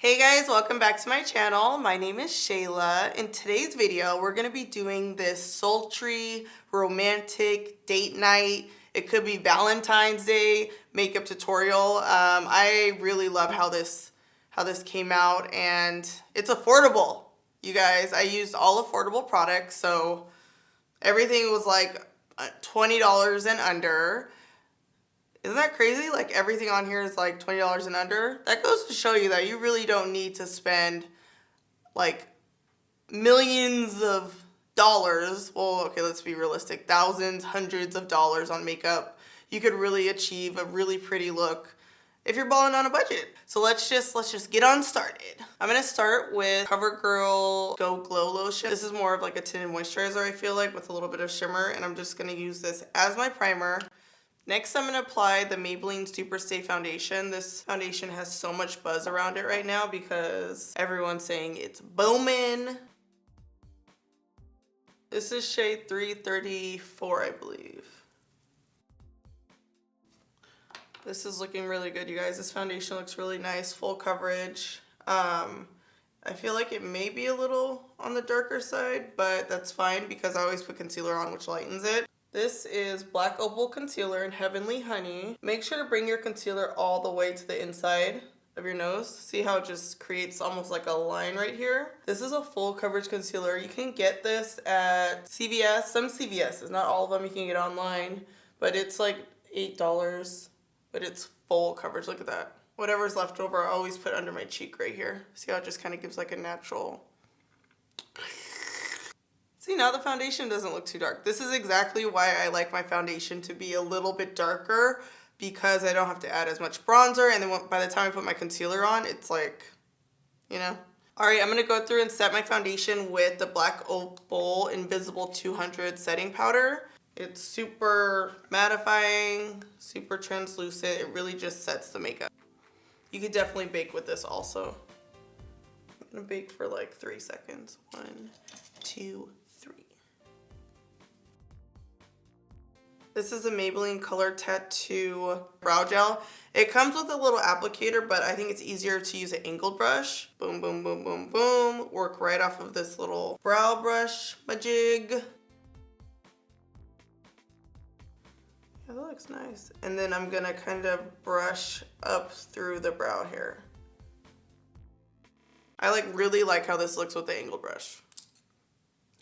Hey guys, welcome back to my channel. My name is Shayla. In today's video, we're gonna be doing this sultry, romantic date night. It could be Valentine's Day makeup tutorial. I really love how this came out, and it's affordable. You guys, I used all affordable products, so everything was like $20 and under. Isn't that crazy? Like everything on here is like $20 and under. That goes to show you that you really don't need to spend like millions of dollars. Well, okay, let's be realistic. Thousands, hundreds of dollars on makeup. You could really achieve a really pretty look if you're balling on a budget. So let's just get on started. I'm gonna start with CoverGirl GOGLOW lotion. This is more of like a tinted moisturizer, I feel like, with a little bit of shimmer, and I'm just gonna use this as my primer. Next, I'm going to apply the Maybelline Superstay foundation. This foundation has so much buzz around it right now because everyone's saying it's booming. This is shade 334, I believe. This is looking really good, you guys. This foundation looks really nice, full coverage. I feel like it may be a little on the darker side, but that's fine because I always put concealer on, which lightens it. This is Black Opal Concealer in Heavenly Honey. Make sure to bring your concealer all the way to the inside of your nose. See how it just creates almost like a line right here? This is a full coverage concealer. You can get this at CVS. Some CVS's, not all of them, you can get online. But it's like $8, but it's full coverage. Look at that. Whatever's left over, I always put under my cheek right here. See how it just kind of gives like a natural... See, now the foundation doesn't look too dark. This is exactly why I like my foundation to be a little bit darker, because I don't have to add as much bronzer, and then by the time I put my concealer on, it's like, you know. All right, I'm gonna go through and set my foundation with the Black Opal Invisible 200 setting powder. It's super mattifying, super translucent. It really just sets the makeup. You could definitely bake with this also. I'm gonna bake for like 3 seconds. 1, 2, 3. This is a Maybelline Color Tattoo Brow Gel. It comes with a little applicator, but I think it's easier to use an angled brush. Boom, boom, boom, boom, boom. Work right off of this little brow brush majig. Yeah, that looks nice. And then I'm gonna kind of brush up through the brow hair. I really like how this looks with the angled brush.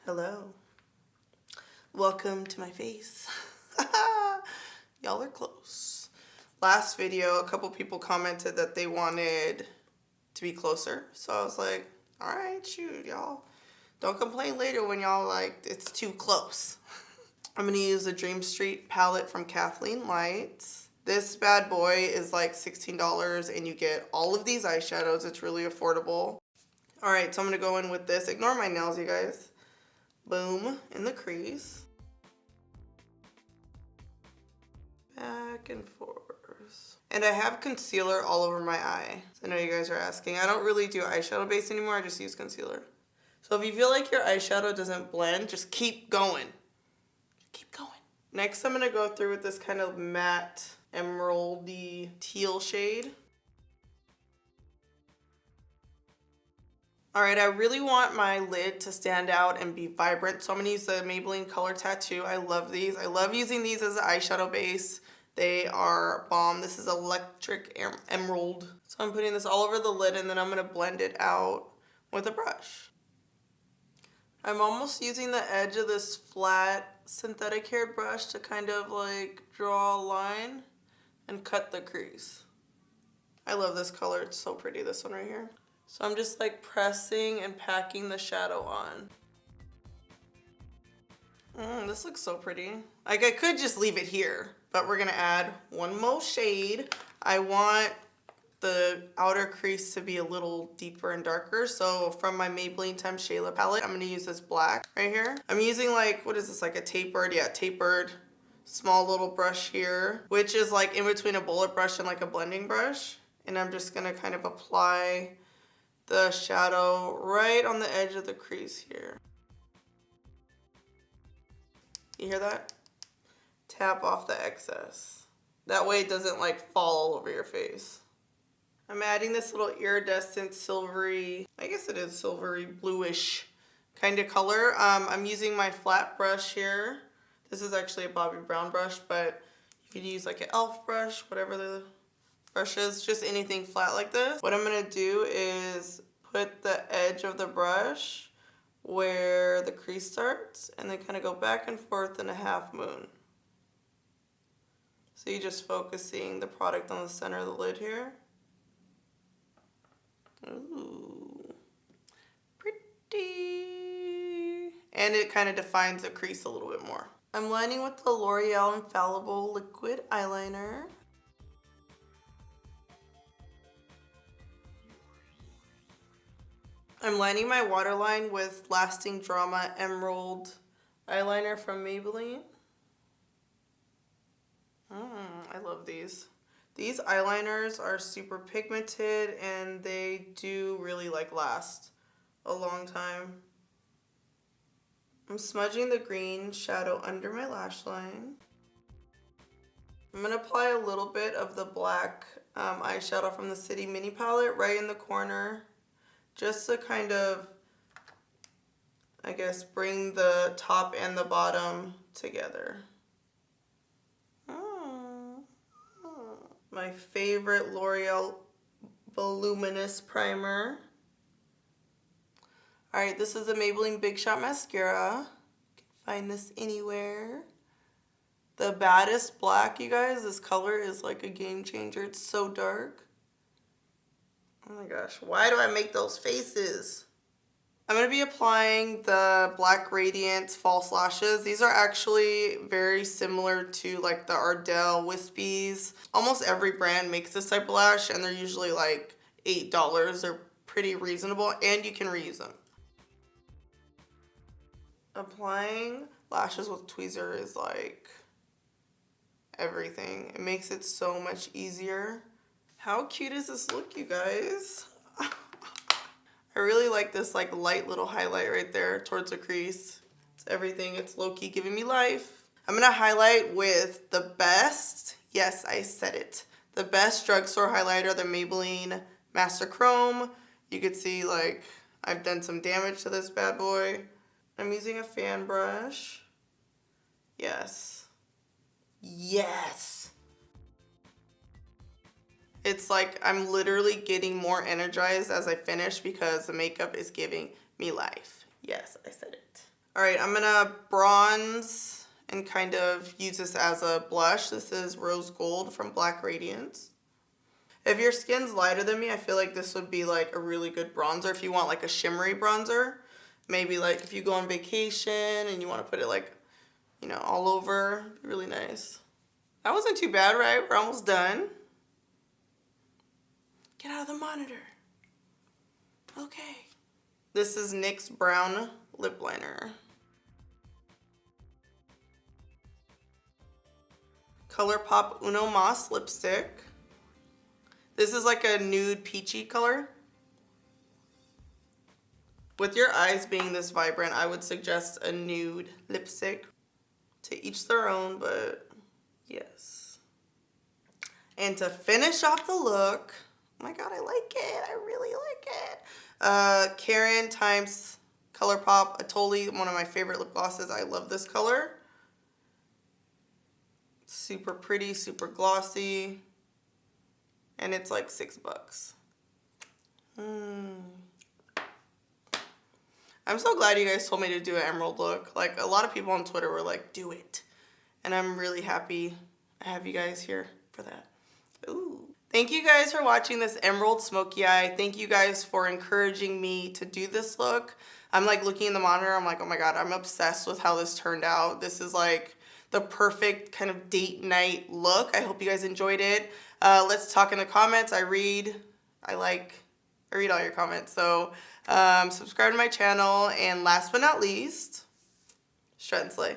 Hello. Welcome to my face. Y'all are close. Last video, a couple people commented that they wanted to be closer. So I was like, all right, shoot, y'all. Don't complain later when y'all like, it's too close. I'm gonna use the Dream Street palette from Kathleen Lights. This bad boy is like $16 and you get all of these eyeshadows. It's really affordable. All right, so I'm gonna go in with this. Ignore my nails, you guys. Boom, in the crease. Back and forth. And I have concealer all over my eye. I know you guys are asking. I don't really do eyeshadow base anymore. I just use concealer. So if you feel like your eyeshadow doesn't blend, just keep going. Keep going. Next, I'm gonna go through with this kind of matte emeraldy teal shade. All right, I really want my lid to stand out and be vibrant, so I'm gonna use the Maybelline Color Tattoo. I love these. I love using these as an eyeshadow base. They are bomb. This is Electric Emerald. So I'm putting this all over the lid, and then I'm gonna blend it out with a brush. I'm almost using the edge of this flat synthetic haired brush to kind of like draw a line and cut the crease. I love this color. It's so pretty, this one right here. So I'm just like pressing and packing the shadow on. This looks so pretty. Like I could just leave it here, but we're gonna add one more shade. I want the outer crease to be a little deeper and darker. So from my Maybelline x Shayla palette, I'm gonna use this black right here. I'm using like, what is this, like a tapered, yeah, tapered small little brush here, which is like in between a bullet brush and like a blending brush. And I'm just gonna kind of apply the shadow right on the edge of the crease here. You hear that? Tap off the excess. That way it doesn't like fall all over your face. I'm adding this little iridescent silvery, I guess it is silvery bluish kind of color. I'm using my flat brush here. This is actually a Bobbi Brown brush, but you could use like an e.l.f. brush, whatever the brush is, just anything flat like this. What I'm gonna do is put the edge of the brush where the crease starts and then kind of go back and forth in a half moon. So you're just focusing the product on the center of the lid here. Ooh, pretty. And it kind of defines the crease a little bit more. I'm lining with the L'Oreal Infallible liquid eyeliner. I'm lining my waterline with Lasting Drama Emerald eyeliner from Maybelline. I love these. These eyeliners are super pigmented and they do really like last a long time. I'm smudging the green shadow under my lash line. I'm going to apply a little bit of the black eyeshadow from the City Mini palette right in the corner, just to kind of, I guess, bring the top and the bottom together. My favorite L'Oreal Voluminous primer. Alright, this is a Maybelline Big Shot Mascara. You can find this anywhere. The Baddest black, you guys. This color is like a game changer. It's so dark. Oh my gosh, why do I make those faces? I'm going to be applying the Black Radiance false lashes. These are actually very similar to like the Ardell Wispies. Almost every brand makes this type of lash and they're usually like $8. They're pretty reasonable and you can reuse them. Applying lashes with tweezer is like everything. It makes it so much easier. How cute is this look, you guys? I really like this like light little highlight right there towards the crease. It's everything. It's low-key giving me life. I'm going to highlight with the best, yes, I said it, the best drugstore highlighter, the Maybelline Master Chrome. You could see like I've done some damage to this bad boy. I'm using a fan brush. Yes. Yes. It's like I'm literally getting more energized as I finish because the makeup is giving me life. Yes, I said it. All right, I'm gonna bronze and kind of use this as a blush. This is Rose Gold from Black Radiance. If your skin's lighter than me, I feel like this would be like a really good bronzer if you want like a shimmery bronzer. Maybe like if you go on vacation and you want to put it like, you know, all over, it'd be really nice. That wasn't too bad, right? We're almost done. Get out of the monitor. Okay. This is NYX Brown Lip Liner. Colourpop Uno Mas lipstick. This is like a nude peachy color. With your eyes being this vibrant, I would suggest a nude lipstick. To each their own, but yes. And to finish off the look, oh my god, I like it. I really like it. Karen times Colourpop Atole, one of my favorite lip glosses. I love this color. Super pretty, super glossy. And it's like $6. I'm so glad you guys told me to do an emerald look. Like, a lot of people on Twitter were like, do it. And I'm really happy I have you guys here for that. Ooh. Thank you guys for watching this emerald smoky eye. Thank you guys for encouraging me to do this look. I'm like looking in the monitor. I'm like, oh my god, I'm obsessed with how this turned out. This is like the perfect kind of date night look. I hope you guys enjoyed it. Let's talk in the comments. I read all your comments. So subscribe to my channel. And last but not least, shred and slay.